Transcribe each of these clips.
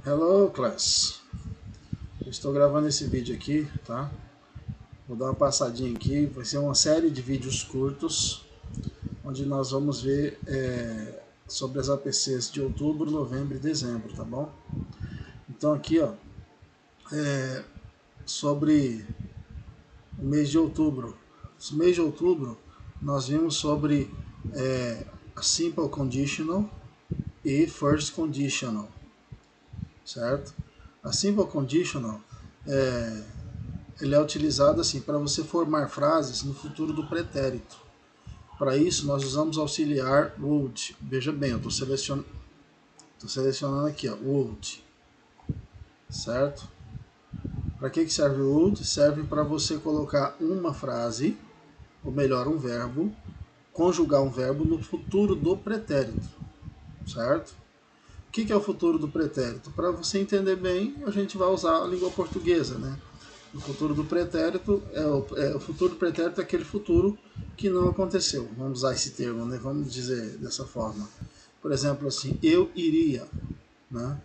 Hello class, eu estou gravando esse vídeo aqui, tá? Vou dar uma passadinha aqui, vai ser uma série de vídeos curtos, onde nós vamos ver sobre as APCs de outubro, novembro e dezembro, tá bom? Então aqui, ó, sobre o mês de outubro. No mês de outubro, nós vimos sobre a Simple Conditional e First Conditional, certo? A Simple Conditional ele é utilizado assim para você formar frases no futuro do pretérito. Para isso, nós usamos auxiliar would. Veja bem, eu estou selecionando aqui, ó, would, certo? Para que serve o would? Serve para você colocar uma frase, ou melhor, um verbo, conjugar um verbo no futuro do pretérito, certo? O que é o futuro do pretérito? Para você entender bem, a gente vai usar a língua portuguesa, né? O futuro do pretérito o futuro do pretérito é aquele futuro que não aconteceu. Vamos usar esse termo, né? Vamos dizer dessa forma. Por exemplo, assim, eu iria, né?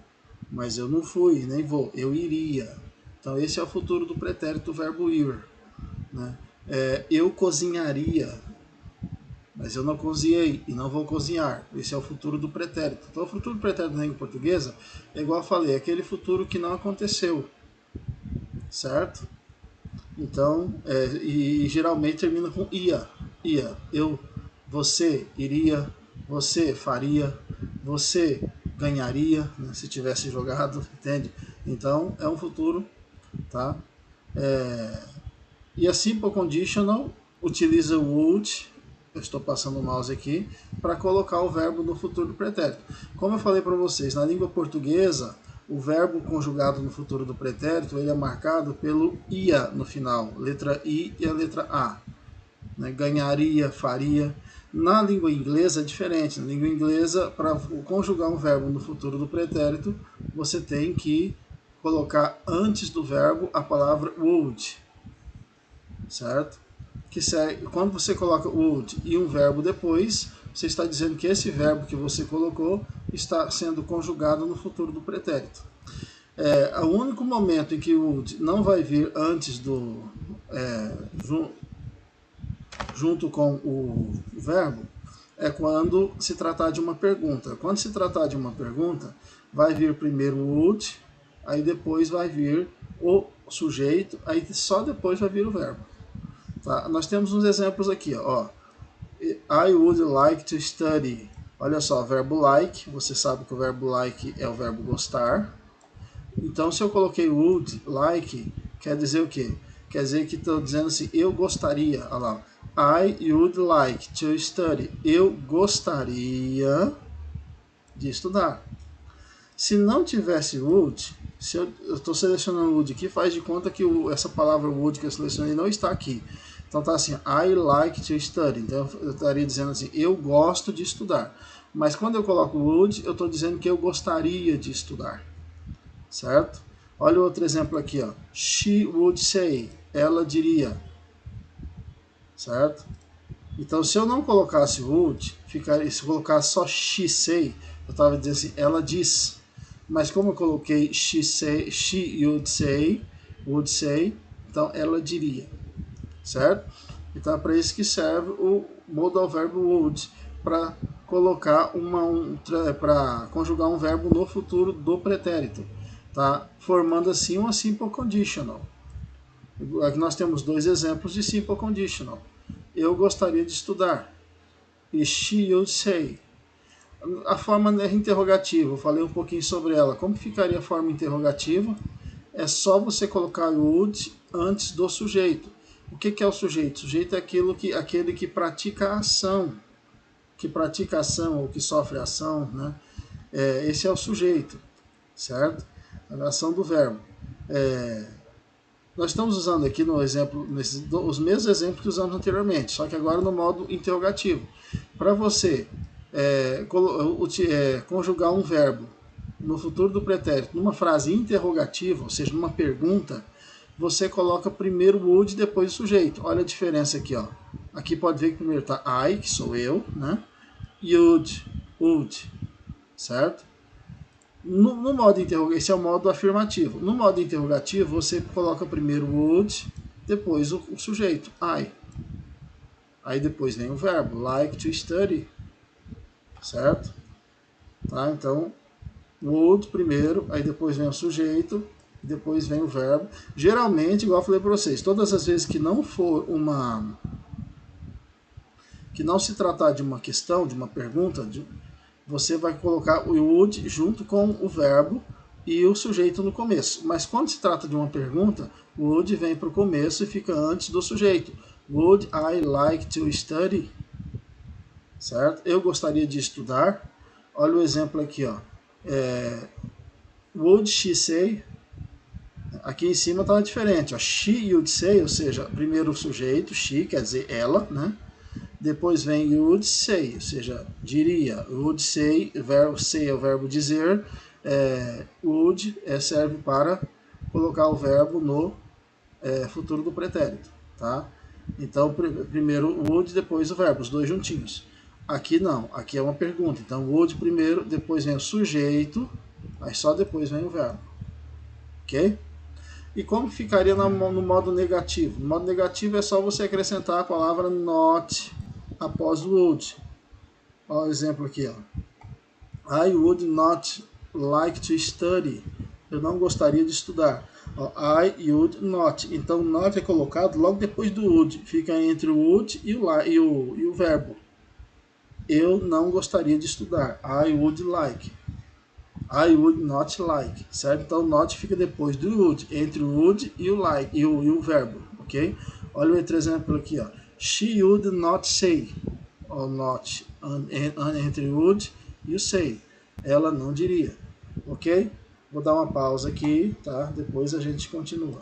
Mas eu não fui, nem vou. Eu iria. Então esse é o futuro do pretérito, o verbo ir, né? Eu cozinharia, mas eu não cozinhei e não vou cozinhar. Esse é o futuro do pretérito. Então o futuro do pretérito na língua portuguesa é igual eu falei, é aquele futuro que não aconteceu, certo? Então, e geralmente termina com ia. Ia. Eu, você iria, você faria, você ganharia, né, se tivesse jogado, entende? Então, é um futuro, tá? E a Simple Conditional utiliza o would, eu estou passando o mouse aqui, para colocar o verbo no futuro do pretérito. Como eu falei para vocês, na língua portuguesa, o verbo conjugado no futuro do pretérito ele é marcado pelo ia no final, letra I e a letra A. Né? Ganharia, faria. Na língua inglesa é diferente. Na língua inglesa, para conjugar um verbo no futuro do pretérito, você tem que colocar antes do verbo a palavra would, certo? Quando você coloca would e um verbo depois, você está dizendo que esse verbo que você colocou está sendo conjugado no futuro do pretérito. O único momento em que o would não vai vir antes do junto com o verbo é quando se tratar de uma pergunta. Quando se tratar de uma pergunta, vai vir primeiro o would, aí depois vai vir o sujeito, aí só depois vai vir o verbo. Tá? Nós temos uns exemplos aqui, ó. I would like to study. Olha só, verbo like, você sabe que o verbo like é o verbo gostar. Então, se eu coloquei would like, quer dizer o quê? Quer dizer que estou dizendo assim, eu gostaria. Olha lá. I would like to study. Eu gostaria de estudar. Se não tivesse would, se eu estou selecionando would aqui, faz de conta que essa palavra would que eu selecionei não está aqui. Então tá assim, I like to study. Então eu estaria dizendo assim, eu gosto de estudar. Mas quando eu coloco would, eu estou dizendo que eu gostaria de estudar. Certo? Olha o outro exemplo aqui, ó. She would say. Ela diria. Certo? Então se eu não colocasse would, se colocasse só she say, eu estava dizendo assim, ela diz. Mas como eu coloquei she would say, então ela diria, certo? Então é para isso que serve o modal verbo would, para colocar para conjugar um verbo no futuro do pretérito, tá? Formando assim uma simple conditional. Aqui nós temos dois exemplos de simple conditional. Eu gostaria de estudar. E she would say. A forma interrogativa, eu falei um pouquinho sobre ela. Como ficaria a forma interrogativa? É só você colocar would antes do sujeito. O que é o sujeito? O sujeito é aquele que pratica a ação. Que pratica a ação ou que sofre a ação, né? Esse é o sujeito, certo? A ação do verbo. Nós estamos usando aqui no exemplo, os mesmos exemplos que usamos anteriormente, só que agora no modo interrogativo. Para você conjugar um verbo no futuro do pretérito numa frase interrogativa, ou seja, numa pergunta, você coloca primeiro o would e depois o sujeito. Olha a diferença aqui, ó. Aqui pode ver que primeiro está I, que sou eu, né? Would, certo? No modo interrogativo, esse é o modo afirmativo. No modo interrogativo, você coloca primeiro would, depois o sujeito, I. Aí depois vem o verbo, like to study, certo? Tá? Então, would primeiro, aí depois vem o sujeito, depois vem o verbo. Geralmente, igual eu falei para vocês, todas as vezes que não for uma... que não se tratar de uma questão, de uma pergunta, você vai colocar o would junto com o verbo e o sujeito no começo. Mas quando se trata de uma pergunta, o would vem para o começo e fica antes do sujeito. Would I like to study? Certo? Eu gostaria de estudar. Olha o exemplo aqui, ó. Would she say? Aqui em cima estava diferente. Ó. She would say, ou seja, primeiro o sujeito, she, quer dizer ela, né? Depois vem would say, ou seja, diria. Would say, verbo say é o verbo dizer. Would serve para colocar o verbo no futuro do pretérito, tá? Então, primeiro o would, depois o verbo, os dois juntinhos. Aqui não, aqui é uma pergunta. Então, would primeiro, depois vem o sujeito, aí só depois vem o verbo, ok? E como ficaria no modo negativo? No modo negativo é só você acrescentar a palavra not após o would. Olha o exemplo aqui, ó. I would not like to study. Eu não gostaria de estudar. I would not. Então, not é colocado logo depois do would. Fica entre o would e o verbo. Eu não gostaria de estudar. I would like. I would not like. Certo? Então, not fica depois do would. Entre o would e o like. E o verbo. Ok? Olha o outro exemplo aqui. Ó. She would not say. Ou not. Entre o would e o say. Ela não diria. Ok? Vou dar uma pausa aqui, tá? Depois a gente continua.